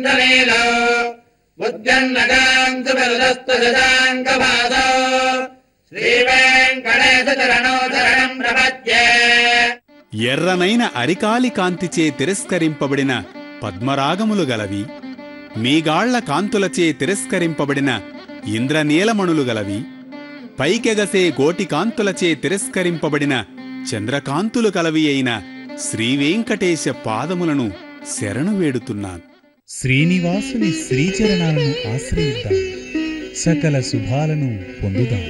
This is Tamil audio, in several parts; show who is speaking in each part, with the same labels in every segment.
Speaker 1: नीलो उद्यन्नकान्तु बिरुदस्तु शशाङ्कपादो श्रीवेङ्कटेशचरणो शरणं प्रपद्ये।
Speaker 2: ఎర్రనైన అరికాలి కాంతిచే తిరస్కరింపబడిన పద్మరాగములు గలవి, మీగాళ్ల కాంతులచే తిరస్కరింపబడిన ఇంద్రనీలమణులు గలవి, పైకెగసే గోటి కాంతులచే తిరస్కరింపబడిన చంద్రకాంతులు కలవి అయిన శ్రీవేంకటేశ పాదములను శరణు వేడుతున్నాను.
Speaker 3: శ్రీనివాసుని శ్రీచరణాలను ఆశ్రయిద్దాం, సకల శుభాలను పొందుదాం.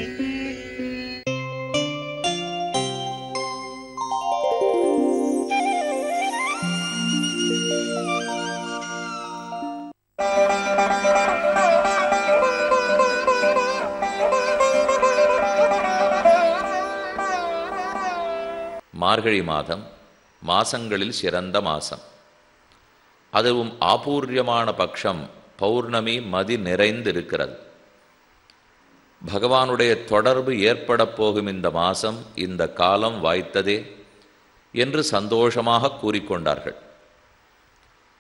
Speaker 4: மார்கழி மாதம் மாசங்களில் சிறந்த மாசம். அதுவும் ஆபூர்யமான பட்சம் பௌர்ணமி மதி நிறைந்திருக்கிறது. பகவானுடைய தொடர்பு ஏற்பட போகும் இந்த மாசம், இந்த காலம் வாய்த்ததே என்று சந்தோஷமாக கூறிக்கொண்டார்கள்.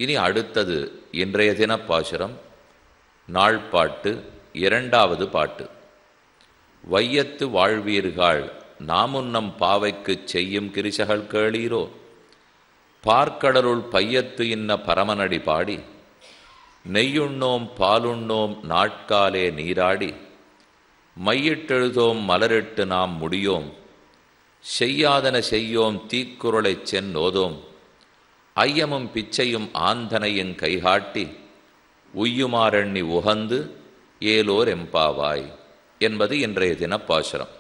Speaker 4: இனி அடுத்தது இன்றைய தின பாசுரம், நாள் பாட்டு, இரண்டாவது பாட்டு. வையத்து வாழ்வீர்கள் நாமுன்னம் பாவைக்குச் செய்யும் கிரிசகள் கேளீரோ, பார்க்கடலுள் பையத்து இன்ன பரமனடி பாடி, நெய்யுண்ணோம் பாலுண்ணோம் நாட்காலே நீராடி, மையிட்டெழுதோம் மலரிட்டு நாம் முடியோம், செய்யாதன செய்யோம் தீக்குறளைச் சென்னோதோம், ஐயமும் பிச்சையும் ஆந்தனையும் கைகாட்டி, உய்யுமாறெண்ணி உகந்து ஏலோர் எம்பாவாய் என்பது இன்றைய தினப்பாசுரம்.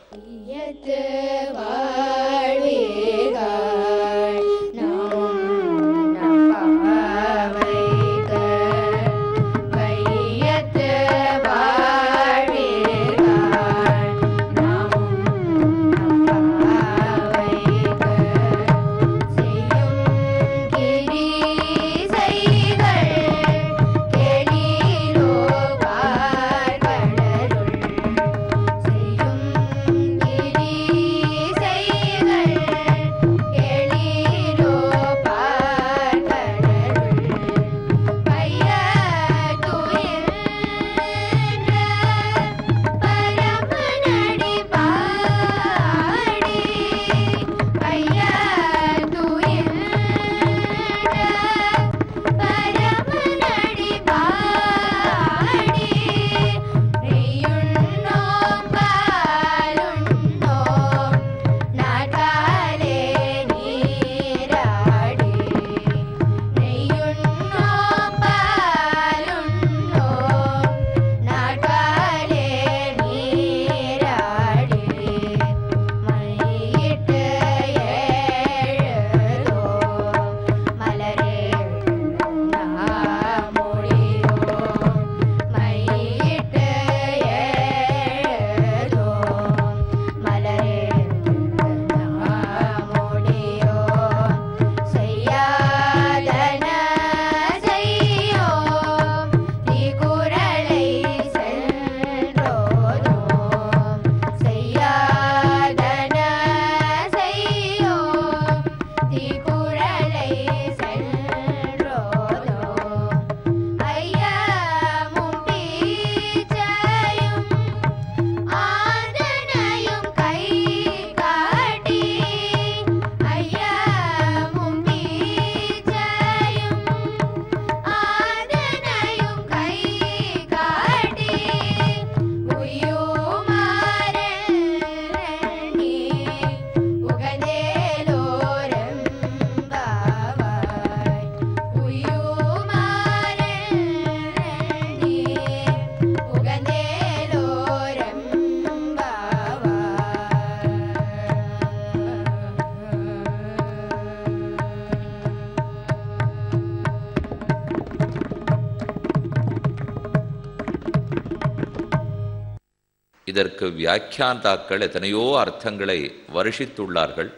Speaker 4: இதற்கு வியாக்கியாந்தாக்கள் எத்தனையோ அர்த்தங்களை வருஷித்துள்ளார்கள்.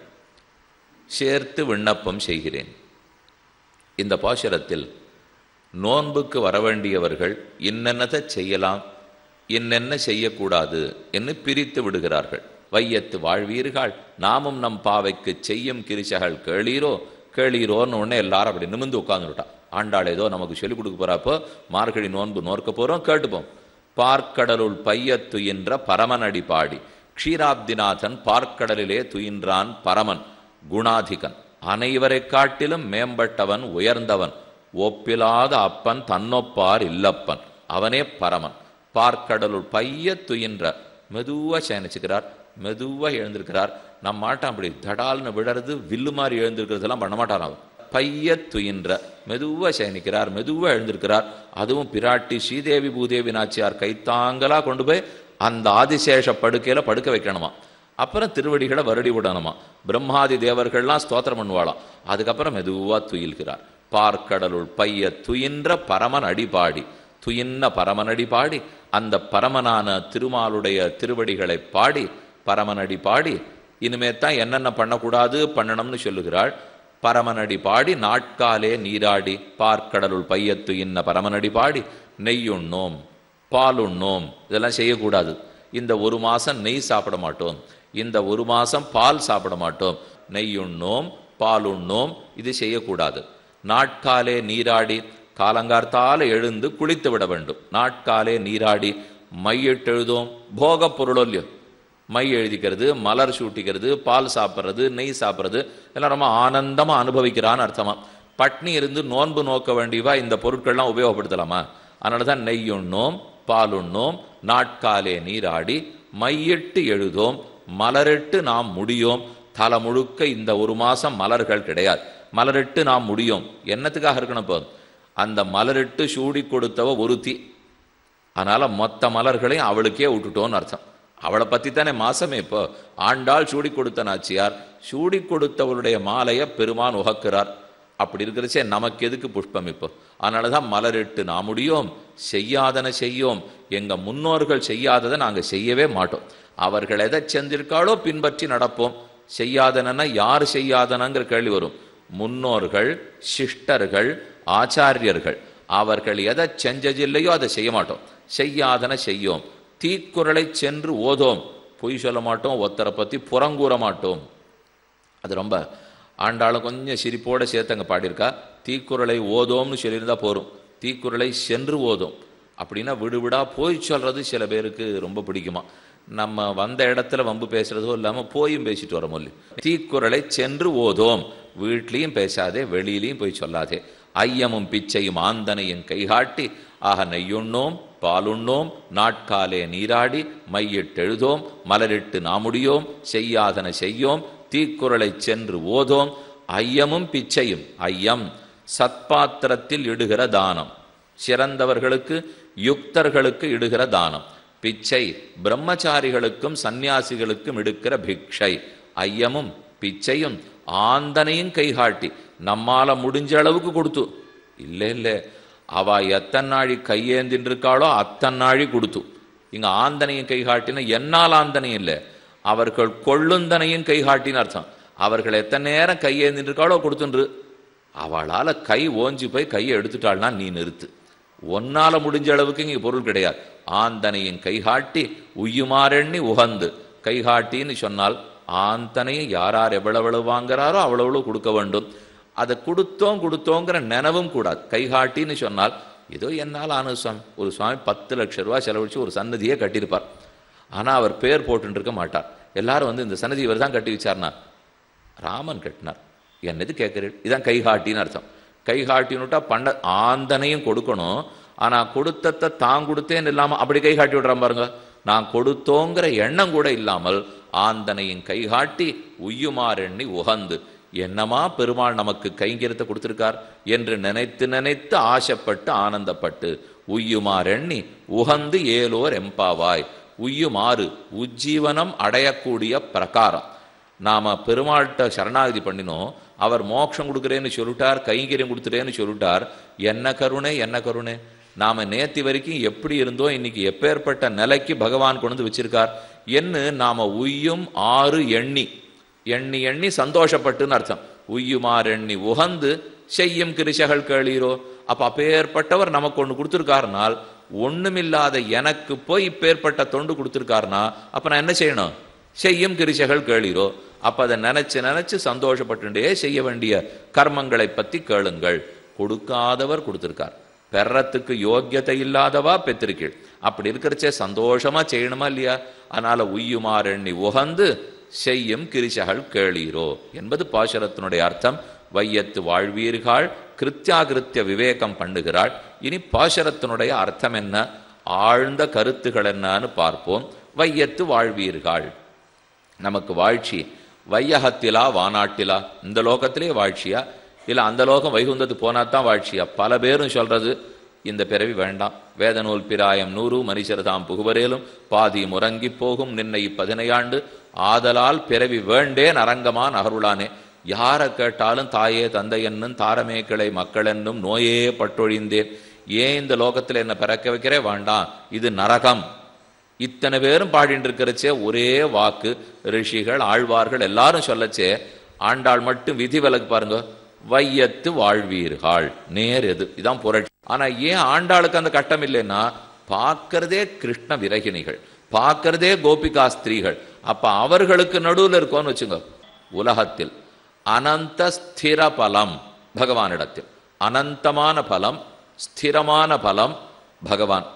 Speaker 4: சேர்த்து விண்ணப்பம் செய்கிறேன். இந்த பாசுரத்தில் நோன்புக்கு வரவேண்டியவர்கள் இன்னென்னதை செய்யலாம், இன்னென்ன செய்யக்கூடாது என்று பிரித்து விடுகிறார்கள். வையத்து வாழ்வீர்கள் நாமும் நம் பாவைக்கு செய்யும் கிரிசகள் கேளீரோ கேளீரோன்னு ஒன்று எல்லாரும் அப்படி நிமிந்து உட்காந்துட்டான். ஆண்டாள் ஏதோ நமக்கு சொல்லிக் கொடுக்க போறாப்போ மார்கழி நோன்பு நோற்க போறோம், கேட்டுப்போம். பார்க்கடலுள் பையத் துயின்ற பரமனடி பாடி, க்ஷீராப்திநாதன் பார்க்கடலிலே துயின்றான் பரமன் குணாதிகன், அனைவரை காட்டிலும் மேம்பட்டவன் உயர்ந்தவன், ஒப்பிலாத அப்பன் தன்னொப்பார் இல்லப்பன், அவனே பரமன். பார்க்கடலுள் பையத் துயின்ற, மெதுவா சயனிச்சுக்கிறார், மெதுவா எழுந்திருக்கிறார். நம்ம மாட்டான் அப்படி தடால்னு விழறது வில்லு மாதிரி எழுந்திருக்கிறதெல்லாம் பண்ண மாட்டான். அவர் பைய துயின்ற, மெதுவா சயனிக்கிறார், மெதுவா எழுந்திருக்கிறார். அதுவும் பிராட்டி ஸ்ரீதேவி பூதேவி நாச்சியார் கைத்தாங்களா கொண்டு போய் அந்த ஆதிசேஷ படுக்கையில படுக்க வைக்கணுமா. அப்புறம் திருவடிகளை வருடி விடணுமா. பிரம்மாதி தேவர்கள்லாம் ஸ்தோத்திரம் பண்ணுவாளாம். அதுக்கப்புறம் மெதுவா துயில்கிறார். பார்க்கடலுள் பைய துயின்ற பரமன் அடிபாடி, துயின்ன பரமனடி பாடி, அந்த பரமனான திருமாலுடைய திருவடிகளை பாடி, பரமனடி பாடி, இனிமேத்தான் என்னென்ன பண்ணக்கூடாது பண்ணணும்னு சொல்லுகிறாள். பரமனடி பாடி நாட்காலே நீராடி, பார்க்கடலுள் பையத்து இன்ன பரமனடி பாடி, நெய்யுண்ணோம் பாலுண்ணோம், இதெல்லாம் செய்யக்கூடாது. இந்த ஒரு மாசம் நெய் சாப்பிட மாட்டோம், இந்த ஒரு மாசம் பால் சாப்பிட மாட்டோம், நெய்யுண்ணோம் பாலுண்ணோம், இது செய்யக்கூடாது. நாட்காலே நீராடி, காலங்கார்த்தால எழுந்து குளித்து விட வேண்டும். நாட்காலே நீராடி மையிட்டெழுதோம், போக பொருளொல்லியோ, மை எழுதிக்கிறது, மலர் சூட்டிக்கிறது, பால் சாப்பிட்றது, நெய் சாப்பிட்றது, எல்லாம் ரொம்ப ஆனந்தமா அனுபவிக்கிறான்னு அர்த்தமா. பட்னி இருந்து நோன்பு நோக்க வேண்டியவா இந்த பொருட்கள்லாம் உபயோகப்படுத்தலாமா? அதனாலதான் நெய்யுண்ணோம் பாலுண்ணோம், நாட்காலே நீராடி மையிட்டு எழுதோம், மலரிட்டு நாம் முடியோம். தலை முழுக்க இந்த ஒரு மாசம் மலர்கள் கிடையாது, மலரிட்டு நாம் முடியும். என்னத்துக்காக இருக்கணும்? இப்போ அந்த மலரிட்டு சூடி கொடுத்தவ ஒருத்தி, அதனால மொத்த மலர்களையும் அவளுக்கே விட்டுட்டோன்னு அர்த்தம். அவளை பத்தி தானே மாசமே. இப்போ ஆண்டாள் சூடி கொடுத்த நாச்சியார், சூடி கொடுத்தவளுடைய மாலையை பெருமான் உகக்கிறார். அப்படி இருக்கிறச்சே நமக்கு எதுக்கு புஷ்பம் இப்போ? அதனாலதான் மலரிட்டு நாம் முடியோம், செய்யாதன செய்யோம். எங்க முன்னோர்கள் செய்யாததை நாங்க செய்யவே மாட்டோம். அவர்கள் எதை செஞ்சிருக்காளோ பின்பற்றி நடப்போம். செய்யாதனா யார் செய்யாதனங்கிற கேள்வி வரும். முன்னோர்கள், சிஷ்டர்கள், ஆச்சாரியர்கள், அவர்கள் எதை செஞ்சதில்லையோ அதை செய்ய மாட்டோம். செய்யாதன செய்யோம். தீக்குறளை சென்று ஓதோம், பொய் சொல்ல மாட்டோம், ஒத்தரை பத்தி புறங்கூற மாட்டோம். அது ரொம்ப ஆண்டாளும் கொஞ்சம் சிரிப்போட சேர்த்து அங்கே பாடியிருக்கா. தீக்குறளை ஓதோம்னு சொல்லியிருந்தா போரும், தீக்குறளை சென்று ஓதோம் அப்படின்னா விடுவிடா போய் சொல்றது சில பேருக்கு ரொம்ப பிடிக்குமா. நம்ம வந்த இடத்துல வம்பு பேசுறதோ இல்லாமல் போயும் பேசிட்டு வர மொழி. தீக்குறளை சென்று ஓதோம், வீட்லேயும் பேசாதே, வெளியிலையும் போய் சொல்லாதே. ஐயமும் பிச்சையும் ஆந்தனையும் கைகாட்டி, ஆக நெய்யுண்ணோம் பாலுண்ணோம், நாட்காலே நீராடி மையிட்டெழுதோம், மலரிட்டு நாமுடியோம், செய்யாதன செய்யோம், தீக்குறளை சென்று ஓதோம். ஐயமும் பிச்சையும், ஐயம் சத்பாத்திரத்தில் இடுகிற தானம், சிறந்தவர்களுக்கு யுக்தர்களுக்கு இடுகிற தானம். பிச்சை பிரம்மச்சாரிகளுக்கும் சந்நியாசிகளுக்கும் எடுக்கிற பிக்ஷை. ஐயமும் பிச்சையும் ஆந்தனையும் கைகாட்டி, நம்மால முடிஞ்ச அளவுக்கு கொடுத்து. இல்லை இல்லை, அவ எத்தனை நாழி கையேந்தின் இருக்காளோ அத்தனை நாழி கொடுத்து. இங்க ஆந்தனையும் கைகாட்டின என்னால் ஆந்தனையும் இல்லை, அவர்கள் கொள்ளுந்தனையும் கைகாட்டின்னு அர்த்தம். அவர்கள் எத்தனை நேரம் கையேந்தின் இருக்காளோ கொடுத்துன்று. அவளால கை ஓஞ்சி போய் கையை எடுத்துட்டாள்னா நீ நிறுத்து. ஒன்னால முடிஞ்ச அளவுக்கு இங்கே பொருள் கிடையாது. ஆந்தனையும் கைகாட்டி உய்யுமாறெண்ணி உகந்து. கைகாட்டின்னு சொன்னால் ஆந்தனையும் யார் எவ்வளவு வாங்குறாரோ அவ்வளவு கொடுக்க வேண்டும். அதை கொடுத்தோங்கிற நினைவும் கூடாது. கைகாட்டின்னு சொன்னால் ஏதோ என்னால் ஆனது சுவாமி. ஒரு சுவாமி 10 லட்சம் ரூபாய் செலவழிச்சு ஒரு சன்னதியே கட்டியிருப்பார். ஆனால் அவர் பேர் போட்டு இருக்க மாட்டார். எல்லாரும் இந்த சன்னதி இவர் தான் கட்டி வச்சார்னா, ராமன் கட்டினார், என்னது கேட்குறீள்? இதான் கைகாட்டின்னு அர்த்தம். கைகாட்டின்னுட்டா பண்ண ஆந்தனையும் கொடுக்கணும். ஆனால் கொடுத்தத்தை தான் கொடுத்தேன்னு இல்லாமல் அப்படி கைகாட்டி விடுறான் பாருங்க. நான் கொடுத்தோங்கிற எண்ணம் கூட இல்லாமல் ஆந்தனையும் கைகாட்டி உய்யுமாறெண்ணி உகந்து. என்னமா பெருமாள் நமக்கு கைங்கரியத்தை கொடுத்திருக்கார் என்று நினைத்து நினைத்து ஆசைப்பட்டு ஆனந்தப்பட்டு உய்யுமாறெண்ணி உகந்து ஏலோர் எம்பாவாய். உய்யுமாறு உஜ்ஜீவனம் அடையக்கூடிய பிரகாரம். நாம பெருமாள்கிட்ட சரணாகதி பண்ணினோம், அவர் மோட்சம் கொடுக்குறேன்னு சொல்லிட்டார், கைங்கரியம் கொடுத்துட்டேன்னு சொல்லிட்டார். என்ன கருணை, என்ன கருணை! நாம நேத்தி வரைக்கும் எப்படி இருந்தோம், இன்னைக்கு எப்பேற்பட்ட நிலைக்கு பகவான் கொண்டு வந்து வச்சிருக்கார் என்று நாம உய்யும் ஆறு எண்ணி எண்ணி எண்ணி சந்தோஷப்பட்டுன்னு அர்த்தம். உய்யுமாறெண்ணி உகந்து செய்யும் கிரிசகள் கேளீரோ. அப்ப அப்பேற்பட்டவர் நமக்கு ஒன்று கொடுத்துருக்காருனால், ஒண்ணுமில்லாத எனக்கு போய் இப்பேற்பட்ட தொண்டு கொடுத்துருக்காருனா அப்ப நான் என்ன செய்யணும்? செய்யும் கிரிசகள் கேளீரோ. அப்ப அதை நினைச்சு நினைச்சு சந்தோஷப்பட்டுட்டே செய்ய வேண்டிய கர்மங்களை பத்தி கேளுங்கள். கொடுக்காதவர் கொடுத்திருக்கார், பெறத்துக்கு யோக்கியத்தை இல்லாதவா பெற்றிருக்கீள். அப்படி இருக்கிறச்சே சந்தோஷமா செய்யணுமா இல்லையா? அதனால உய்யுமாறு எண்ணி உகந்து செய்யும் கிரிசகள் கேளீரோ என்பது பாசுரத்தினுடைய அர்த்தம். வையத்து வாழ்வீர்கள், கிருத்தியாகிருத்திய விவேகம் பண்ணுகிறாள். இனி பாசுரத்தினுடைய அர்த்தம் என்ன, ஆழ்ந்த கருத்துகள் என்னன்னு பார்ப்போம். வையத்து வாழ்வீர்கள், நமக்கு வாழ்ச்சி வையகத்திலா வானாட்டிலா, இந்த லோகத்திலே வாழ்ச்சியா இல்லை அந்த லோகம் வைகுந்தத்துக்கு போனாதான் வாழ்ச்சியா? பல பேரும் சொல்றது இந்த பிறவி வேண்டாம், வேத நூல் பிராயம் 100 மனுஷர்தாம் புகுவரேலும் பாதி முறங்கி போகும் நின்னை 15 ஆதலால் பிறவி வேண்டேன் அரங்கமான் அகருளானே. யாரை கேட்டாலும் தாயே தந்தை என்னும் தாரமே கிளை மக்கள் என்னும் நோயே பட்டொழிந்தேன், ஏன் இந்த லோகத்தில் என்ன பிறக்க வைக்கிறே, வேண்டாம் இது நரகம். இத்தனை பேரும் பாடிட்டு இருக்கிறச்சே ஒரே வாக்கு ரிஷிகள் ஆழ்வார்கள் எல்லாரும் சொல்லச்சே, ஆண்டாள் மட்டும் விதி விலக்கு பாருங்க, வையத்து வாழ்வீர்கள் நேர் எது, இதான் புரட்சி. ஆனா ஏன் ஆண்டாளுக்கு அந்த கட்டம் இல்லைன்னா, பார்க்கறதே கிருஷ்ண விரகிணிகள், பார்க்கறதே கோபிகா ஸ்திரீகள். அப்ப அவர்களுக்கு நடுவில் இருக்கோன்னு வச்சுங்க. உலகத்தில் அனந்த ஸ்திர பலம் பகவானிடத்தில், அனந்தமான பலம் ஸ்திரமான பலம் பகவான்,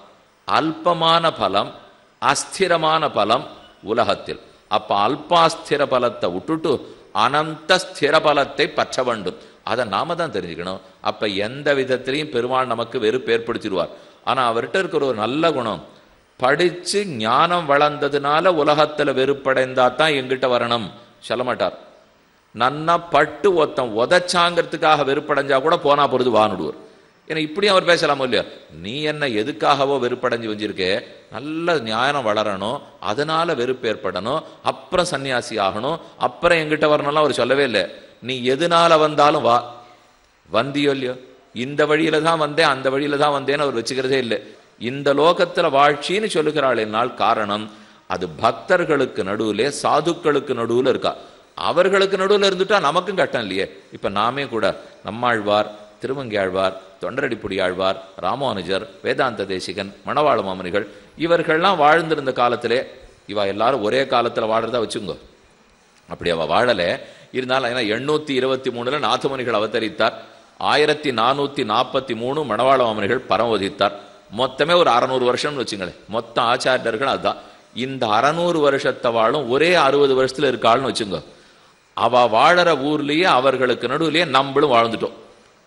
Speaker 4: அல்பமான பலம் அஸ்திரமான பலம் உலகத்தில். அப்ப அல்பாஸ்திர பலத்தை விட்டுட்டு அனந்த ஸ்திர பலத்தை பற்ற வேண்டும். அதை நாம தான் தெரிஞ்சுக்கணும். அப்ப எந்த விதத்திலையும் பெருமாள் நமக்கு வெறுப்பு ஏற்படுத்திடுவார். ஆனா அவர்கிட்ட இருக்கிற ஒரு நல்ல குணம், படிச்சு ஞானம் வளர்ந்ததுனால உலகத்துல வெறுப்படைந்தா தான் எங்கிட்ட வரணும் சொல்ல மாட்டார். நன்னா பட்டு ஒருத்தன் உதச்சாங்கிறதுக்காக வெறுப்படைஞ்சா கூட போனா பொழுது வானுடுவார். ஏன்னா இப்படி அவர் பேசலாமோ இல்லையா, நீ என்ன எதுக்காகவோ வெறுப்படைஞ்சு வஞ்சிருக்கே, நல்ல ஞானம் வளரணும், அதனால வெறுப்பு ஏற்படணும், அப்புறம் சன்னியாசி ஆகணும், அப்புறம் எங்கிட்ட வரணும்லாம் அவர் சொல்லவே இல்லை. நீ எதுனால வந்தாலும் வா, வந்தியோ இல்லையோ, இந்த வழியில தான் வந்தேன் அந்த வழியில தான் வந்தேன்னு அவர் வச்சுக்கிறதே இல்லை. இந்த லோகத்துல வாழ்ச்சின்னு சொல்லுகிறாள் என்னால், காரணம் அது பக்தர்களுக்கு நடுவுலே சாதுக்களுக்கு நடுவுல இருக்கா. அவர்களுக்கு நடுவில் இருந்துட்டா நமக்கும் கட்டம் இல்லையே. இப்ப நாமே கூட நம்மாழ்வார், திருமங்கியாழ்வார், தொண்டரடிப்புடி ஆழ்வார், ராமானுஜர், வேதாந்த தேசிகன், மணவாள மாமனிகள் இவர்கள்லாம் வாழ்ந்திருந்த காலத்திலே, இவா எல்லாரும் ஒரே காலத்துல வாழறதா வச்சுங்க. அப்படி அவ வாழலை இருந்தாலும், ஏன்னா 823 நாதமுனிகள் அவதரித்தார், 1443 மணவாள மாமனிகள் பரமவதித்தார். மொத்தமே ஒரு 600 வருஷம்னு வச்சுங்களேன். மொத்த ஆச்சாரியர்கள் அதுதான். இந்த 600 வருஷத்தை வாழும் ஒரே 60 வருஷத்துல இருக்காள்னு வச்சுங்க. அவ வாழற ஊர்லயே அவர்களுக்கு நடுவுலயே நம்மளும் வாழ்ந்துட்டோம்.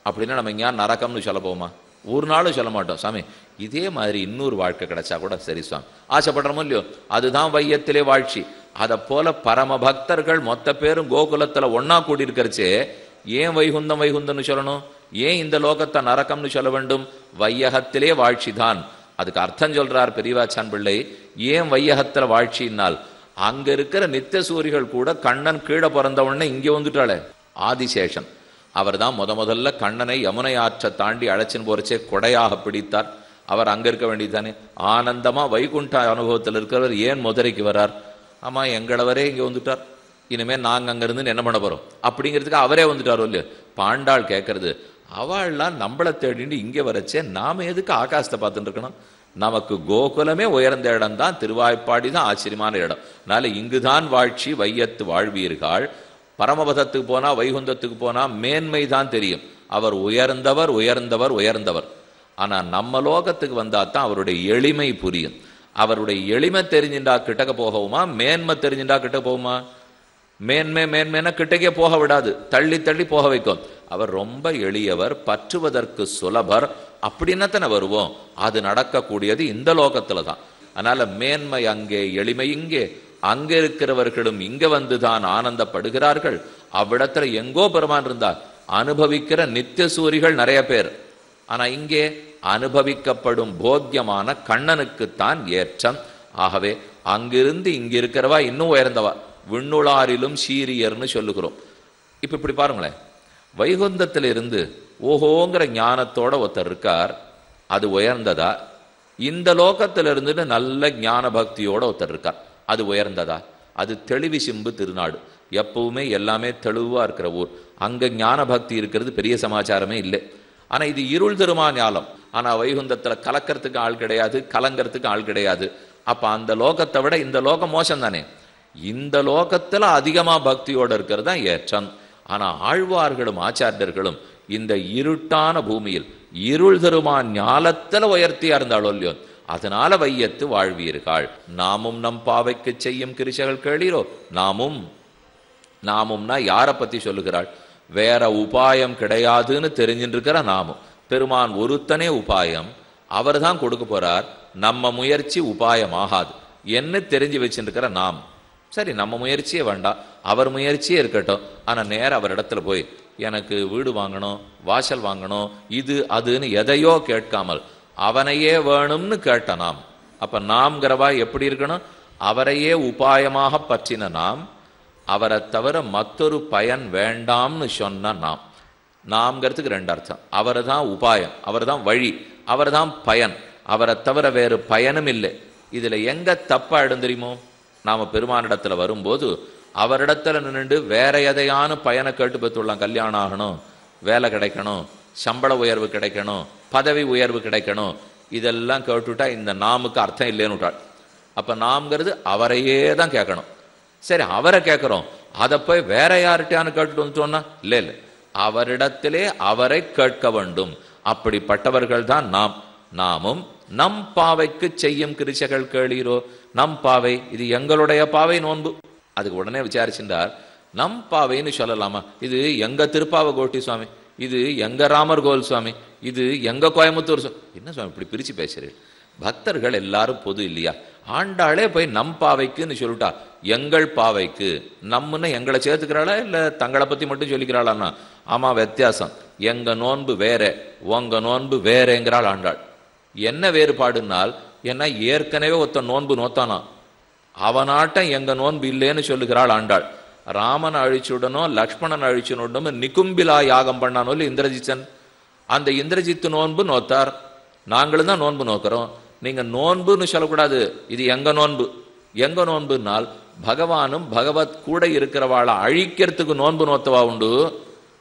Speaker 4: அப்படின்னா நம்ம இங்கே நரகம்னு சொல்ல போமா? ஒரு நாளும் சொல்ல மாட்டோம். சாமி இதே மாதிரி இன்னொரு வாழ்க்கை கிடைச்சா கூட சரி சுவாமி, ஆசைப்படுறோமோ இல்லையோ, அதுதான் வையத்திலே வாழ்ச்சி. அதை போல பரம பக்தர்கள் மொத்த பேரும் கோகுலத்துல ஒன்னா கூடி இருக்கிறச்சே, ஏன் வைகுந்தம் வைகுந்தம்னு சொல்லணும், ஏன் இந்த லோகத்தை நரகம்னு சொல்ல வேண்டும்? வையகத்திலே வாழ்ச்சி தான். அதுக்கு அர்த்தம் சொல்றார் பெரியவாச்சான் பிள்ளை. ஏன் வையகத்துல வாழ்ச்சினால், அங்க இருக்கிற நித்திய சூரிகள் கூட கண்ணன் கீழே பிறந்த உடனே இங்கே வந்துட்டாளே, ஆதிசேஷன் அவர் தான் முதல்ல கண்ணனை யமுனை ஆற்றை தாண்டி அழைச்சின்னு போறச்சே கொடையாக பிடித்தார். அவர் அங்க இருக்க வேண்டியதானே, ஆனந்தமா வைகுண்ட அனுபவத்தில் இருக்கிறவர் ஏன் மதுரைக்கு வரார்? ஆமா எங்களவரே இங்கே வந்துட்டார், இனிமே நாங்க அங்க இருந்து என்ன பண்ண போறோம் அப்படிங்கிறதுக்கு அவரே வந்துட்டாரோ இல்லையோ. பாண்டாள் கேட்கறது, அவள்லாம் நம்மளை தேடிட்டு இங்கே வரச்சே நாம எதுக்கு ஆகாசத்தை பார்த்துட்டு இருக்கணும்? நமக்கு கோகுலமே உயர்ந்த இடம் தான், திருவாய்ப்பாடி தான் ஆச்சரியமான இடம். அதனால இங்குதான் வாழ்ச்சி, வையத்து வாழ்வீர்கள். பரமபதத்துக்கு போனா வைகுந்தத்துக்கு போனா மேன்மை தான் தெரியும், அவர் உயர்ந்தவர் உயர்ந்தவர் உயர்ந்தவர். ஆனா நம்ம லோகத்துக்கு வந்தா தான் அவருடைய எளிமை புரியும். அவருடைய எளிமை தெரிஞ்சுட்டா கிட்டக்க போகவுமா, மேன்மை தெரிஞ்சுட்டா கிட்ட போகுமா? மேன்மை மேன்மைன்னா கிட்டக்கே போக விடாது, தள்ளி தள்ளி போக வைக்கும். அவர் ரொம்ப எளியவர், பற்றுவதற்கு சுலபர், அப்படின்னா தானே வருவோம். அது நடக்கக்கூடியது இந்த லோகத்துல தான். அதனால மேன்மை அங்கே, எளிமை இங்கே. அங்க இருக்கிறவர்களும் இங்க வந்துதான் ஆனந்தப்படுகிறார்கள். அவ்விடத்துல எங்கோ பெருமான் இருந்தார், அனுபவிக்கிற நித்திய சூரிகள் நிறைய பேர். ஆனா இங்கே அனுபவிக்கப்படும் போக்கியமான கண்ணனுக்குத்தான் ஏற்றம். ஆகவே அங்கிருந்து இங்க இருக்கிறவா இன்னும் உயர்ந்தவா, விண்ணுளாரிலும் சீரியர்னு சொல்லுகிறோம். இப்ப இப்படி பாருங்களேன், வைகுந்தத்திலிருந்து ஓஹோங்கிற ஞானத்தோட ஒருத்தர் இருக்கார், அது உயர்ந்ததா? இந்த லோகத்துல இருந்துட்டு நல்ல ஞான பக்தியோட ஒருத்தர் இருக்கார், அது உயர்ந்ததா? அது தெளிவி சிம்பு திருநாடு, எப்பவுமே எல்லாமே தெளிவா இருக்கிற ஊர். அங்க ஞான பக்தி இருக்கிறது பெரிய சமாச்சாரமே இல்லை. ஆனா இது இருள் திருமா ஞானம். ஆனா வைகுந்தத்துல கலக்கிறதுக்கு ஆள் கிடையாது, கலங்கிறதுக்கு ஆள் கிடையாது. அப்ப அந்த லோகத்தை விட இந்த லோகம் மோசம் தானே. இந்த லோகத்துல அதிகமா பக்தியோட இருக்கிறது தான் ஏற்றம். ஆனா ஆழ்வார்களும் ஆச்சாரியர்களும் இந்த இருட்டான பூமியில் இருள் தருமான் ஞாலத்தில் உயர்த்தியா இருந்தாளோ இல்லையோ, அதனால வையத்து வாழ்வீர்கள். நாமும் நம் பாவைக்கு செய்யும் கிரிசைகள் கேளீரோ. நாமும்னா யாரை பத்தி சொல்லுகிறாள்? வேற உபாயம் கிடையாதுன்னு தெரிஞ்சுட்டு இருக்கிற நாமும். பெருமான் ஒருத்தனே உபாயம், அவர் தான் கொடுக்க போறார். நம்ம முயற்சி உபாயம் ஆகாது என்ன தெரிஞ்சு வச்சுருக்கிற நாம். சரி, நம்ம முயற்சியே வேண்டாம், அவர் முயற்சியே இருக்கட்டும். ஆனா நேரம் அவர் இடத்துல போய் எனக்கு வீடு வாங்கணும், வாசல் வாங்கணும், இது அதுன்னு எதையோ கேட்காமல் அவனையே வேணும்னு கேட்ட நாம். அப்ப நாம்ங்கிறவா எப்படி இருக்கணும்? அவரையே உபாயமாக பற்றின நாம், அவரை தவிர மற்றொரு பயன் வேண்டாம்னு சொன்ன நாம். நாம்ங்கிறதுக்கு ரெண்டு அர்த்தம். அவர் தான் உபாயம், அவர் தான் வழி, அவர் தான் பயன், அவரை தவிர வேறு பயனும் இல்லை. இதுல எங்க தப்பா தெரியுமோ? நாம பெருமானிடத்துல வரும்போது அவரிடத்துல நின்று வேற எதையான பயனை கேட்டு பெற்றுள்ளலாம். கல்யாணம் ஆகணும், வேலை கிடைக்கணும், சம்பள உயர்வு கிடைக்கணும், பதவி உயர்வு கிடைக்கணும், இதெல்லாம் கேட்டுட்டா இந்த நாமுக்கு அர்த்தம் இல்லைன்னு விட்டாள். அப்ப நாம்ங்கிறது அவரையே தான் கேட்கணும். சரி, அவரை கேட்கிறோம், அதை போய் வேற யார்கிட்டயானு கேட்டுட்டு வந்துட்டோம்னா இல்லை, அவரிடத்திலே அவரை கேட்க வேண்டும். அப்படிப்பட்டவர்கள் தான் நாம். நாமும் நம் பாவைக்கு செய்யும் கிரிசைகள் கேளீரோ. நம் பாவை, இது எங்களுடைய பாவை நோன்பு. அதுக்கு உடனே விசாரிச்சிருந்தார், நம் பாவைன்னு சொல்லலாமா? இது எங்க திருப்பாவை கோட்டி சுவாமி, இது எங்க ராமர் கோவில் சுவாமி, இது எங்க கோயம்புத்தூர் சுவாமி. என்ன சுவாமி இப்படி பிரிச்சு பேசுறீர்கள்? பக்தர்கள் எல்லாரும் பொது இல்லையா? ஆண்டாளே போய் நம் பாவைக்குன்னு சொல்லிட்டா, எங்கள் பாவைக்கு. நம்மன்னு எங்களை சேர்த்துக்கிறாளா இல்ல தங்களை பத்தி மட்டும் சொல்லிக்கிறாளான்னா? ஆமா, வித்தியாசம். எங்க நோன்பு வேற, உங்க நோன்பு வேறேங்கிறாள் ஆண்டாள். என்ன வேறுபாடுனால், என்ன ஏற்கனவே ஒருத்த நோன்பு நோத்தானா, அவனாட்டம் எங்க நோன்பு இல்லைன்னு சொல்லுகிறாள் ஆண்டாள். ராமன் அழிச்சுடனும் லக்ஷ்மணன் அழிச்சுடனும் நிகும்பிலா யாகம் பண்ணானோ இந்திரஜித்தன், அந்த இந்திரஜித்து நோன்பு நோத்தார், நாங்களும் தான் நோன்பு நோக்கிறோம். நீங்க நோன்புன்னு சொல்லக்கூடாது, இது எங்க நோன்பு. எங்க நோன்புனால் பகவானும் பகவத் கூட இருக்கிறவாளை அழிக்கிறதுக்கு நோன்பு நோத்தவா உண்டு,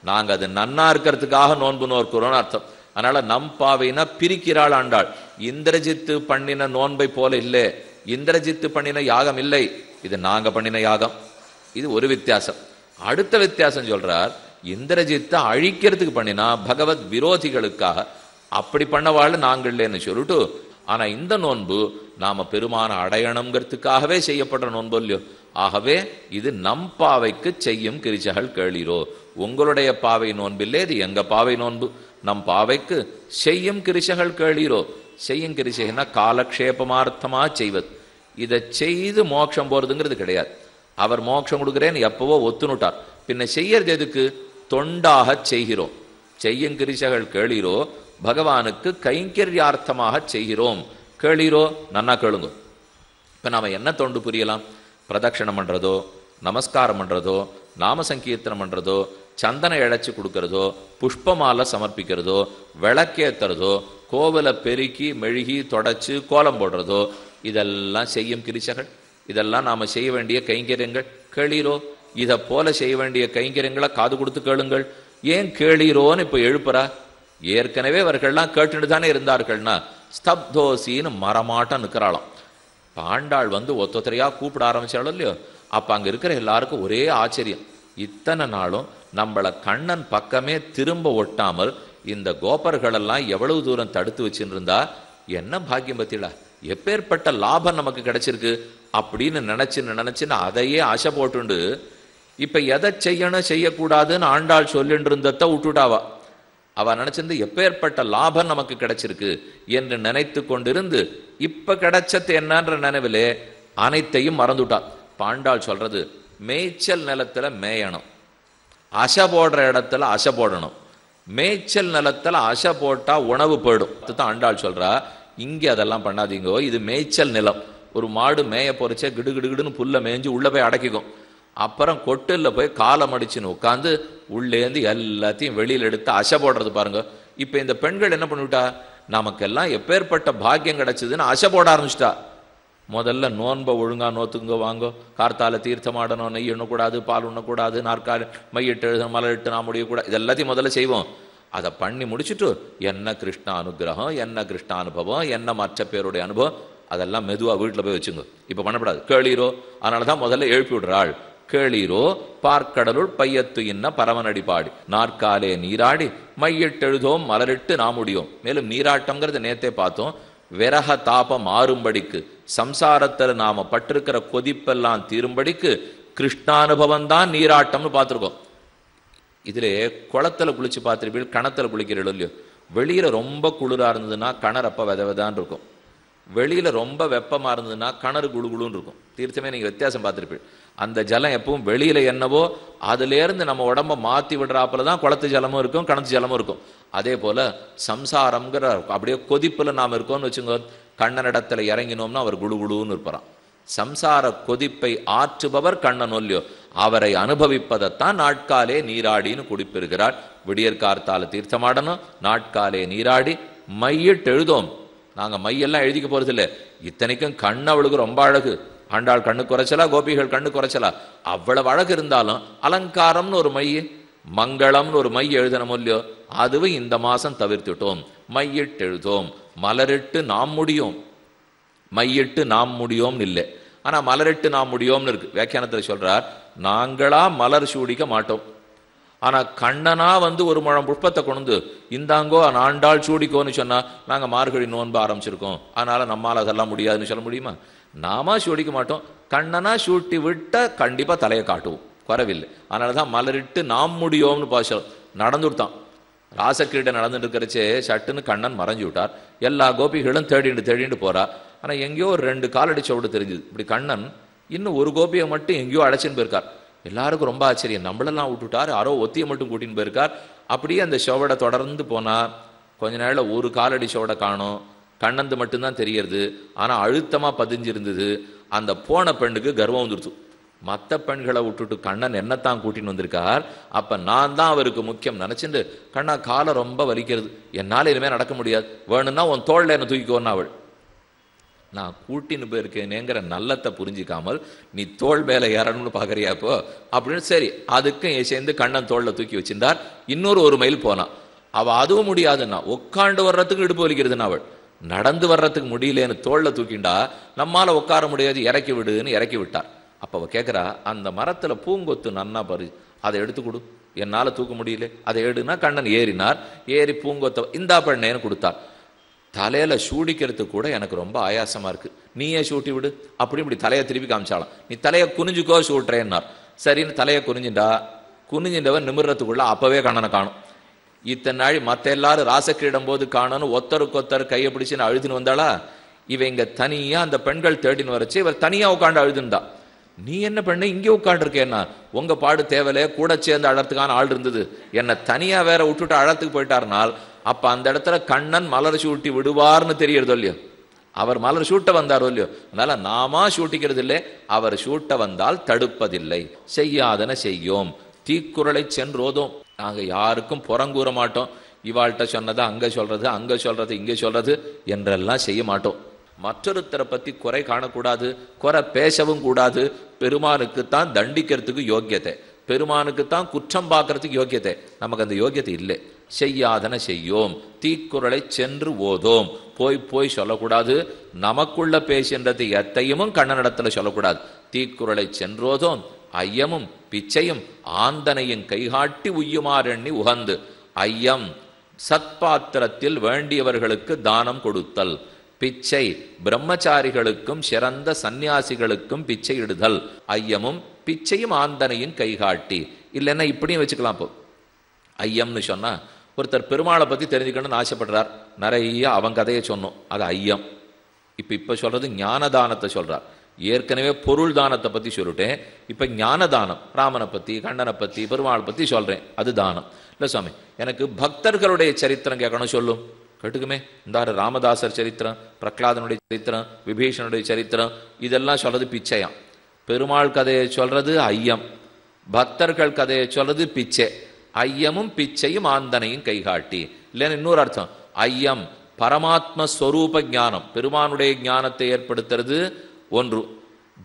Speaker 4: நாங்க அது நன்னா இருக்கிறதுக்காக நோன்பு நோக்கிறோம்னு அர்த்தம். அதனால நம் பாவைனா பிரிக்கிறாள் ஆண்டாள். இந்திரஜித்து பண்ணின நோன்பை போல இல்லை, இந்திரஜித்து பண்ணின யாகம் இல்லை, இது நாங்க பண்ணின யாகம். இது ஒரு வித்தியாசம். அடுத்த வித்தியாசம் சொல்றார், இந்திரஜித்தை அழிக்கிறதுக்கு பண்ணினா பகவத் விரோதிகளுக்காக, அப்படி பண்ணவாள் நாங்கள் இல்லைன்னு சொல்லிட்டு. ஆனா இந்த நோன்பு நாம பெருமான அடையணுங்கிறதுக்காகவே செய்யப்படுற நோன்பு இல்லையோ. ஆகவே இது நம் பாவைக்கு செய்யும் கிரிசைகள் கேளீரோ. உங்களுடைய பாவை நோன்பில்லை, இது எங்க பாவை நோன்பு. நம் பாவைக்கு செய்யும் கிரிசைகள் கேளீரோ. செய்யும் கிரிசைன்னா காலக்ஷேபமார்த்தமா செய்வது. இதை செய்து மோட்சம் போறதுங்கிறது கிடையாது. அவர் மோட்சம் கொடுக்குறேன்னு எப்பவோ ஒத்துனுட்டார். பின்ன செய்யறது எதுக்கு? தொண்டாக செய்கிறோம். செய்யும் கிரிசைகள் கேளீரோ, பகவானுக்கு கைங்கரியார்த்தமாக செய்கிறோம். கேளீரோ, நன்னா கேளுங்க. இப்ப நாம என்ன தொண்டு புரியலாம்? பிரதட்சணம் பண்றதோ, நமஸ்காரம் பண்றதோ, நாம சங்கீர்த்தனம் பண்றதோ, சந்தனை இழைச்சி கொடுக்கறதோ, புஷ்பமாலை சமர்ப்பிக்கிறதோ, விளக்கேத்துறதோ, கோவிலை பெருக்கி மெழுகி தொடச்சு கோலம் போடுறதோ, இதெல்லாம் செய்யும் கிரிசைகள். இதெல்லாம் நாம செய்ய வேண்டிய கைங்கரியங்கள். கேளீரோ, இதை போல செய்ய வேண்டிய கைங்கரியங்களை காது கொடுத்து கேளுங்கள். ஏன் கேளீரோன்னு இப்ப எழுப்புறா? ஏற்கனவே அவர்கள்லாம் கேட்டுட்டு தானே இருந்தார்கள்னா ஸ்தப்தோசின்னு மரமாட்டம் நிற்கிறாளாம். பாண்டாள் ஒத்தொத்தரையா கூப்பிட ஆரம்பிச்சாலும் இல்லையோ, அப்ப அங்க இருக்கிற எல்லாருக்கும் ஒரே ஆச்சரியம். இத்தனை நாளும் நம்மளை கண்ணன் பக்கமே திரும்ப ஒட்டாமல் இந்த கோபர்களெல்லாம் எவ்வளவு தூரம் தடுத்து வச்சுருந்தா, என்ன பாக்கியம் பத்திலா, எப்பேற்பட்ட லாபம் நமக்கு கிடைச்சிருக்கு அப்படின்னு நினைச்சுன்னு அதையே ஆசை போட்டுண்டு இப்ப எதை செய்யணும் செய்யக்கூடாதுன்னு ஆண்டாள் சொல்லிட்டு இருந்ததை விட்டுட்டாவா. அவ நினைச்சிருந்து எப்பேற்பட்ட லாபம் நமக்கு கிடைச்சிருக்கு என்று நினைத்து கொண்டிருந்து இப்ப கிடைச்சது என்னன்ற நினைவிலே அனைத்தையும் மறந்துட்டா. பாண்டாள் சொல்றது, மேய்ச்சல் நிலத்துல மேயணும், அசை போடுற இடத்துல அசை போடணும். மேய்ச்சல் நிலத்துல அசை போட்டா உணவு போயிடும். அதுதான் ஆண்டாள் சொல்றா, இங்க அதெல்லாம் பண்ணாதீங்கோ, இது மேய்ச்சல் நிலம். ஒரு மாடு மேய பொறிச்சா கிடுகிடுன்னு புல்ல மேய்ஞ்சு உள்ள போய் அடக்கிக்கும். அப்புறம் கொட்டில் போய் காலம் அடிச்சுன்னு உட்காந்து உள்ளேந்து எல்லாத்தையும் வெளியில் எடுத்து அசை போடுறது பாருங்க. இப்ப இந்த பெண்கள் என்ன பண்ணிவிட்டா, நமக்கெல்லாம் எப்பேற்பட்ட பாக்கியம் கிடைச்சதுன்னு அசை போட ஆரம்பிச்சிட்டா. முதல்ல நோன்பை ஒழுங்கா நோத்துங்க வாங்கோ, கார்த்தால தீர்த்தமாடணும், நெய் எண்ணக்கூடாது, பால் உண்ணக்கூடாது, நாற்காலி மையிட்டு எழுத மலரிட்டு நான் முடியக்கூடாது, இதெல்லாத்தையும் முதல்ல செய்வோம். அதை பண்ணி முடிச்சுட்டு என்ன கிருஷ்ண அனுகிரகம், என்ன கிருஷ்ண அனுபவம், என்ன மற்ற பேருடைய அனுபவம், அதெல்லாம் மெதுவா வீட்டில் போய் வச்சுங்க. இப்ப பண்ணக்கூடாது, கேளீரோ. அதனாலதான் முதல்ல எழுப்பி விடுறாள். கேளீரோ பார்க்கடலுள் பையத்து இன்ன பரமனடிபாடி நாற்காலே நீராடி மையிட்டெழுதோம் மலரிட்டு நாமுடியோம். மேலும் நீராட்டம்ங்கிறது நேத்தே பார்த்தோம். விரக தாபம் மாறும்படிக்கு, சம்சாரத்தில் நாம பட்டிருக்கிற கொதிப்பெல்லாம் தீரும்படிக்கு கிருஷ்ணானுபவம் தான் நீராட்டம்னு பார்த்துருக்கோம். இதிலே குளத்துல குளிச்சு பார்த்துருப்பீங்க, கணத்துல குளிக்கிறீங்களோ இல்லையோ. வெளியில ரொம்ப குளிரா இருந்ததுன்னா கிணறப்ப விதவிதான் இருக்கும். வெளியில ரொம்ப வெப்பமா இருந்ததுன்னா கிணறு குழுகுழுன்னு இருக்கும். தீர்த்தமே நீங்க வித்தியாசம் பார்த்துருப்பீங்க. அந்த ஜலம் எப்பவும் வெளியில என்னவோ அதுலேருந்து நம்ம உடம்ப மாத்தி விடுறாப்புல தான் குளத்து ஜலமும் இருக்கும், கிணத்து ஜலமும் இருக்கும். அதே போல சம்சாரம்ங்கிற அப்படியே கொதிப்புல நாம் இருக்கோம்னு வச்சுங்க. கண்ணனிடத்துல இறங்கினோம்னா அவர் குழுகுழுன்னு இருப்பாராம். சம்சார கொதிப்பை ஆற்றுபவர் கண்ணன் ஒல்லியோ, அவரை அனுபவிப்பதைத்தான் நாட்காலே நீராடின்னு குடிப்பெறுகிறார். விடியற்கார்த்தால தீர்த்தமாடணும், நாட்காலே நீராடி மையிட்டு எழுதோம். நாங்க மையெல்லாம் எழுதிக்க போறது இல்லை. இத்தனைக்கும் கண் அவளுக்கு ரொம்ப அழகு. ஆண்டாள் கண்ணு குறைச்சலா, கோபிகள் கண்ணு குறைச்சலா, அவ்வளவு அழகு இருந்தாலும் அலங்காரம்னு ஒரு மை, மங்களம்னு ஒரு மை எழுதணும் இல்லையோ, அதுவும் இந்த மாசம் தவிர்த்துட்டோம். மையிட்டு எழுதோம், மலரிட்டு நாம் முடியும். மையிட்டு நாம் முடியோம்னு இல்லை, ஆனா மலரிட்டு நாம் முடியோம்னு இருக்கு. வியாக்கியானத்துல சொல்றார், நாங்களா மலர் சூடிக்க மாட்டோம். ஆனா கண்ணனா ஒரு முழம் புஷ்பத்தை கொண்டு இந்தாங்கோ ஆண்டாள் சூடிக்கோன்னு சொன்னா, நாங்க மார்கழி நோன்பு ஆரம்பிச்சிருக்கோம், அதனால நம்மால அதெல்லாம் முடியாதுன்னு சொல்ல முடியுமா? நாம சூடிக்க மாட்டோம். கண்ணனா சூட்டி விட்ட கண்டிப்பா தலையை காட்டுவோம், குறவில்லை. அதனாலதான் மலரிட்டு நாம் முடியோம்னு பாசம் நடந்துட்டான். ராசக்கிரீடை நடந்துட்டு இருக்கிறச்சே சட்டுன்னு கண்ணன் மறைஞ்சு விட்டார். எல்லா கோபிகளும் தேடிண்டு போறா. ஆனா எங்கேயோ ஒரு 2 காலடி சவுடு தெரிஞ்சுது. இப்படி கண்ணன் இன்னும் ஒரு கோபியை மட்டும் எங்கேயோ அழைச்சின்னு போயிருக்கார். எல்லாருக்கும் ரொம்ப ஆச்சரியம், நம்மளெல்லாம் விட்டுட்டார், யாரோ ஒத்தியை மட்டும் கூட்டின்னு போயிருக்கார். அப்படியே அந்த சோவடை தொடர்ந்து போனா கொஞ்ச நேரம் ஒரு காலடி சோவடை காணும், கண்ணந்து மட்டும்தான் தெரியறது. ஆனா அழுத்தமா பதிஞ்சிருந்தது. அந்த போன பெண்ணுக்கு கர்வம் வந்துருச்சு. மற்ற பெண்களை விட்டுட்டு கண்ணன் என்னத்தான் கூட்டின்னு வந்திருக்கார், அப்ப நான் தான் அவருக்கு முக்கியம் நினைச்சுட்டு, கண்ணா காலை ரொம்ப வலிக்கிறது, என்னால இனிமே நடக்க முடியாது, வேணும்னா உன் தோல்ல என்ன தூக்கிக்கோன்னா அவள். நான் கூட்டின்னு போயிருக்கேனேங்கிற நல்லத்தை புரிஞ்சிக்காமல் நீ தோல் மேல ஏறணும்னு பாக்குறியாப்போ அப்படின்னு. சரி, அதுக்கும் சேர்ந்து கண்ணன் தோல்ல தூக்கி வச்சிருந்தார். இன்னொரு மைல் போனான். அவ அதுவும் முடியாதுன்னா, உட்காண்டு வர்றதுக்கு இடுப்பு வலிக்கிறதுன்னு அவள், நடந்து வர்றதுக்கு முடியலன்னு தோல்ல தூக்கிண்டா, நம்மால உட்கார முடியாது, இறக்கி விடுன்னு இறக்கி விட்டார். அப்ப அவ கேட்கிறா, அந்த மரத்துல பூங்கொத்து நன்னா பறி, அதை எடுத்து கொடு, என்னால தூக்க முடியல, அதை எடுனா. கண்ணன் ஏறினார். ஏறி பூங்கொத்த இந்தா பண்ணேன்னு கொடுத்தார். தலையில சூடிக்கிறதுக்கு கூட எனக்கு ரொம்ப ஆயாசமா இருக்கு, நீயே சூட்டி விடு அப்படி. இப்படி தலையை திருப்பி காமிச்சாலாம். நீ தலையை குனிஞ்சுக்கோ சூட்டுறேன்னார். சரின்னு தலையை குனிஞ்சின்றவன் நிமிர்றதுக்குள்ள அப்பவே கண்ணனை காணும். இத்தனை நாள் மற்ற எல்லாரும் ராசக்கிரீடம் போது காணணும், ஒத்தருக்கொத்தர் கையை பிடிச்சுன்னு அழுதுன்னு வந்தாளா. இவ இங்க தனியா அந்த பெண்கள் தேடின்னு வரச்சு, இவர் தனியா உட்காந்து அழுதுண்டா. நீ என்ன பண்ண இங்கே உட்காந்துருக்கேன்னா, உங்க பாடு தேவலே, கூட சேர்ந்து அழறதுக்கான ஆள் இருந்தது, என்னை தனியா வேற விட்டுட்டு அழத்துக்கு போயிட்டாருனால், அப்ப அந்த இடத்துல கண்ணன் மலர் சூட்டி விடுவார்னு தெரியறதோ இல்லையோ, அவர் மலர் சூட்ட வந்தாரோ இல்லையோ. அதனால நாமா சூட்டிக்கிறது இல்லை, அவர் சூட்ட வந்தால் தடுப்பதில்லை. செய்யாதன செய்யோம், தீக்குறளை சென்றோதோம். நாங்க யாருக்கும் புறங்கூற மாட்டோம். இவாள்கிட்ட சொன்னதை அங்க சொல்றது, அங்க சொல்றது, இங்கே சொல்றது என்றெல்லாம் செய்ய மாட்டோம். மற்றொருத்தரை பத்தி குறை காணக்கூடாது, குறை பேசவும் கூடாது. பெருமானுக்குத்தான் தண்டிக்கிறதுக்கு யோக்கியத்தை, பெருமானுக்குத்தான் குற்றம் பார்க்கறதுக்கு யோக்கியத்தை. நமக்கு அந்த யோக்கியத்தை இல்லை. செய்யாதன செய்யோம், தீக்குறளை சென்று ஓதோம். போய் சொல்லக்கூடாது. நமக்குள்ள பேசுன்றது எத்தையும் கண்ணனிடத்துல சொல்லக்கூடாது. தீக்குறளை சென்றோதோம், ஐயமும் பிச்சையும் ஆந்தனையும் கைகாட்டி உய்யுமாறெண்ணி உகந்து. ஐயம் சத்பாத்திரத்தில் வேண்டியவர்களுக்கு தானம் கொடுத்தல், பிச்சை பிரம்மச்சாரிகளுக்கும் சிறந்த சந்நியாசிகளுக்கும் பிச்சை இடுதல். ஐயமும் பிச்சையும் ஆந்தனையும் கைகாட்டி. இல்லைன்னா இப்படியும் வச்சுக்கலாம். இப்போ ஐயம்னு சொன்னா, ஒருத்தர் பெருமாளை பத்தி தெரிஞ்சுக்கணும்னு ஆசைப்படுறார், நிறைய அவன் கதையை சொன்னோம், அது ஐயம். இப்ப சொல்றது ஞானதானத்தை சொல்றார். ஏற்கனவே பொருள் தானத்தை பத்தி சொல்லிட்டேன், இப்ப ஞான தானம், ராமனை பத்தி, கண்ணனை பத்தி, பெருமாளை பத்தி சொல்றேன், அது தானம். இல்ல சுவாமி, எனக்கு பக்தர்களுடைய சரித்திரம் கேட்கணும், சொல்லும். கேட்டுக்குமே. இந்த ராமதாசர் சரித்திரம், பிரகலாதனுடைய சரித்திரம், விபீஷனுடைய சரித்திரம், இதெல்லாம் சொல்றது பிச்சையாம். பெருமாள் கதையை சொல்றது ஐயம், பக்தர்கள் கதையை சொல்றது பிச்சை. ஐயமும் பிச்சையும் ஆந்தனையும் கைகாட்டி. இல்லைன்னு இன்னொரு அர்த்தம், ஐயம் பரமாத்மஸ்வரூப ஞானம், பெருமானுடைய ஞானத்தை ஏற்படுத்துறது ஒன்று.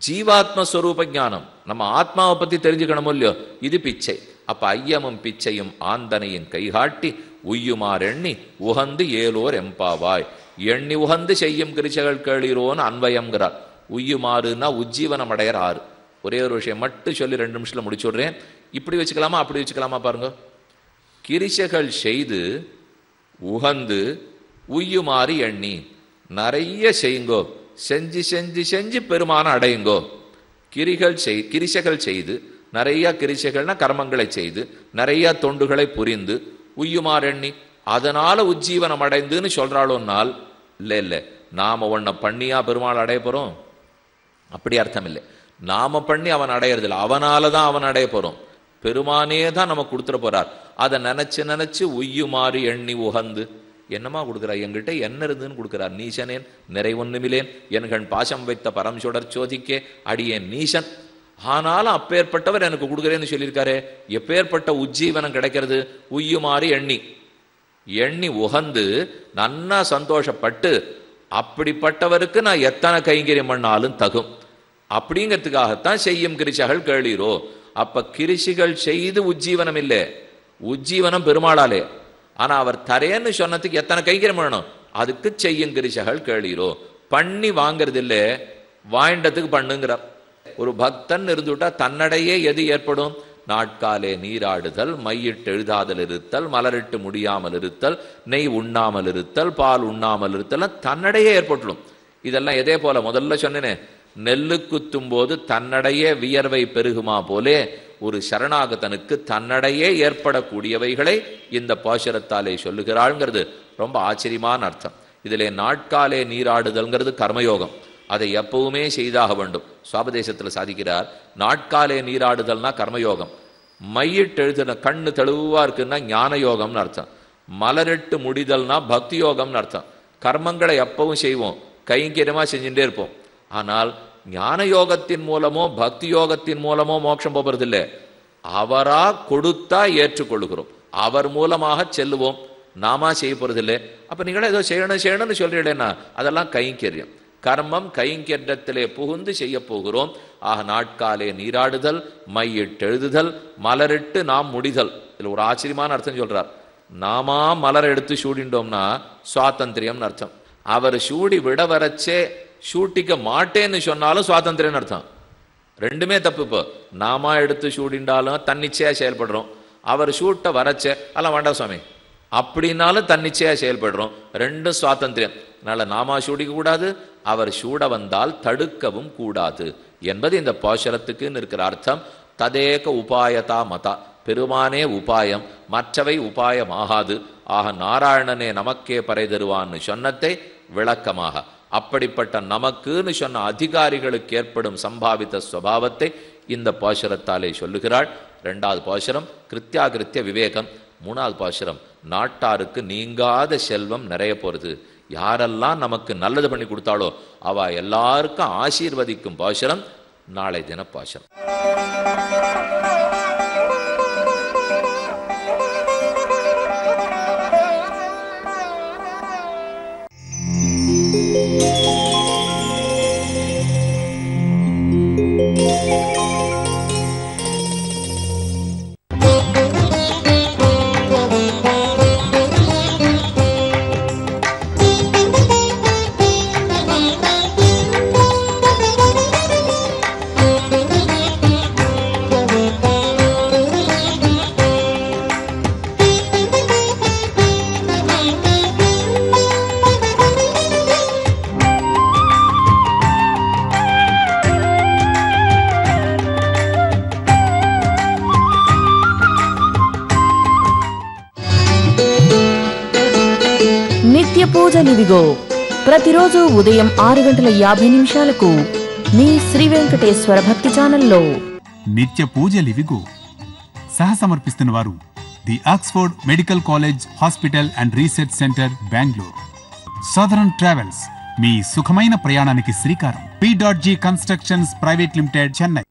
Speaker 4: ஜீவாத்மஸ்வரூப ஞானம், நம்ம ஆத்மாவை பத்தி தெரிஞ்சுக்கணும் இல்லையோ, இது பிச்சை. அப்ப ஐயமும் பிச்சையும் ஆந்தனையும் கைகாட்டி உய்யுமார் எண்ணி உகந்து ஏலோர் எம்பாவாய். எண்ணி உகந்து செய்யும் கிரிச்சைகள் கேளீரோன்னு அன்வயம்ங்கிறார். உய்யுமாறுன்னா உஜ்ஜீவனம் அடையர் ஆறு. ஒரே ஒரு விஷயம் மட்டும் சொல்லி 2 நிமிஷத்தில் முடிச்சு விடுறேன். இப்படி வச்சுக்கலாமா அப்படி வச்சுக்கலாமா பாருங்க. கிரிசைகள் செய்து உகந்து உய்யுமாறி எண்ணி நிறைய செய்யுங்கோ, செஞ்சு செஞ்சு செஞ்சு பெருமான அடையுங்கோ. கிரிசைகள் செய்து நிறைய கிரிசைகள்னா கர்மங்களை செய்து நிறைய தொண்டுகளை புரிந்து உய்யுமாறு எண்ணி அதனால உஜ்ஜீவனம் அடைந்துன்னு சொல்றாளோன்னால் இல்லை இல்லை, நாம ஒன்ன பண்ணியா பெருமாள் அடைய போறோம்? அப்படி அர்த்தம் இல்லை. நாம பண்ணி அவன் அடையறதில்லை, அவனால தான் அவன் அடைய போறோம். பெருமானே தான் நம்ம கொடுத்துட போறார். அதை நினைச்சு நினைச்சு உய்யுமாறு எண்ணி உகந்து என்னமா கொடுக்குறார்? என்கிட்ட என்ன இருந்துன்னு கொடுக்குறார். நீசனேன் நிறைவொன்னுமிலேன் என்கண் பாசம் வைத்த பரம் சுடர் சோதிக்கே அடியேன் நீசன். ஆனாலும் அப்பேற்பட்டவர் எனக்கு கொடுக்குறேன்னு சொல்லியிருக்காரு. எப்பேற்பட்ட உஜ்ஜீவனம் கிடைக்கிறது? உய்யுமாறு எண்ணி எண்ணி உகந்து நன்னா சந்தோஷப்பட்டு அப்படிப்பட்டவருக்கு நான் எத்தனை கைங்கரியம் பண்ணாலும் தகும் அப்படிங்கிறதுக்காகத்தான் செய்யும் கிரிசைகள் கேளீரோ. அப்ப கிரிசிகள் செய்து உஜ்ஜீவனம் இல்லை, உஜ்ஜீவனம் பெருமாளாலே. ஆனா அவர் தரேன்னு சொன்னதுக்கு எத்தனை கைங்கரியம் பண்ணணும்? அதுக்கு செய்யும் கிரிசைகள் கேளீரோ. பண்ணி வாங்கிறது இல்லை, வாய்ண்டதுக்கு பண்ணுங்கிறார். ஒரு பக்தன் இருந்துட்டா தன்னடையே எது ஏற்படும்? நாட்காலே நீராடுதல், மையிட்டு எழுதாதல் இருத்தல், மலரிட்டு முடியாமல் இருத்தல், நெய் உண்ணாமல் இருத்தல், பால் உண்ணாமல் இருத்தல் தன்னடையே ஏற்பட்டுடும். இதெல்லாம் எதே போல முதல்ல சொன்னேனே, நெல்லு குத்தும் போது தன்னடையே வியர்வை பெருகுமா போலே ஒரு சரணாகதனுக்கு தன்னடையே ஏற்படக்கூடியவைகளை இந்த பாசுரத்தாலே சொல்லுகிறாள்ங்கிறது ரொம்ப ஆச்சரியமான அர்த்தம். இதிலே நாட்காலே நீராடுதல்ங்கிறது கர்மயோகம், அதை எப்பவுமே செய்தாக வேண்டும். சுவாபதேசத்தில் சாதிக்கிறார், நாட்காலே நீராடுதல்னா கர்மயோகம், மையிட்டு எழுதுன கண்ணு தெளிவா இருக்குன்னா ஞான யோகம்னு அர்த்தம், மலரிட்டு முடிதல்னா பக்தி யோகம்னு அர்த்தம். கர்மங்களை எப்பவும் செய்வோம், கைங்கரியமா செஞ்சுட்டே இருப்போம். ஆனால் ஞான யோகத்தின் மூலமோ பக்தி யோகத்தின் மூலமோ மோட்சம் போகிறதில்லை, அவரா கொடுத்தா ஏற்றுக்கொள்கிறோம், அவர் மூலமாக செல்லுவோம், நாமா செய்ய போறதில்லை. அப்ப நீங்களே ஏதோ செய்யணும்னு சொல்றீங்களேன்னா அதெல்லாம் கைங்கரியம். கர்மம் கைங்கரியத்திலே புகுந்து செய்ய போகிறோம். ஆக நாட்காலே நீராடுதல், மையிட்டு எழுதுதல், மலரிட்டு நாம் முடிதல். இதுல ஒரு ஆச்சரியமான அர்த்தம் சொல்றார். நாமா மலர் எடுத்து சூடிண்டோம்னா சுவாதந்திரியம்னு அர்த்தம். அவர் சூடி விட வரச்சே சூட்டிக்க மாட்டேன்னு சொன்னாலும் சுவாதந்திரம்னு அர்த்தம். ரெண்டுமே தப்பு. இப்போ நாமா எடுத்து சூடிண்டாலும் தன்னிச்சையா செயல்படுறோம், அவர் சூட்ட வரச்சே அதெல்லாம் வேண்டாம் சுவாமி அப்படின்னாலும் தன்னிச்சையா செயல்படுறோம், ரெண்டும் சுவாதந்திரியம். அதனால நாமா சூடிக்க கூடாது, அவர் சூட வந்தால் தடுக்கவும் கூடாது என்பது இந்த பாசுரத்துக்குன்னு இருக்கிற அர்த்தம். ததேக உபாயதா மதா, பெருமானே உபாயம், மற்றவை உபாயமாகாது. ஆக நாராயணனே நமக்கே பறை தருவான்னு சொன்னதை விளக்கமாக அப்படிப்பட்ட நமக்குன்னு சொன்ன அதிகாரிகளுக்கு ஏற்படும் சம்பாவித்த ஸ்வபாவத்தை இந்த பாசுரத்தாலே சொல்லுகிறாள். 2வது பாசுரம் கிருத்தியாகிருத்திய விவேகம். 3வது பாசுரம் நாட்டாருக்கு நீங்காத செல்வம் நிறைய போறது. யாரெல்லாம் நமக்கு நல்லது பண்ணி கொடுத்தாலோ அவ எல்லாருக்கும் ஆசீர்வதிக்கும் பாசுரம் நாளை தின பாசுரம்.
Speaker 5: పూజలివిగో ప్రతిరోజు ఉదయం 6:50 మీ శ్రీ వెంకటేశ్వర భక్తి ఛానల్లో.
Speaker 2: నిత్య పూజలివిగో సహ సమర్పిస్తున్న వారు the Oxford Medical College Hospital and Research Centre Bengaluru. Southern Travels మీ సుఖమైన ప్రయాణానికి శ్రీకారం. P.G Constructions Private Limited, Chennai.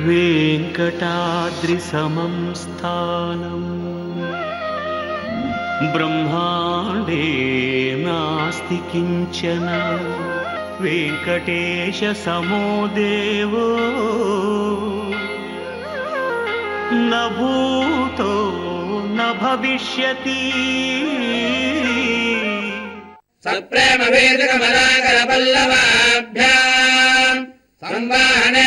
Speaker 6: Venkatadri समं स्थानं ब्रह्मांडे नास्ति किंचन, वेंकटेश समो देवो न भूतो न भविष्यति
Speaker 1: सप्रेम वेदकमलाकर पल्लवाभ्याम् संवाहने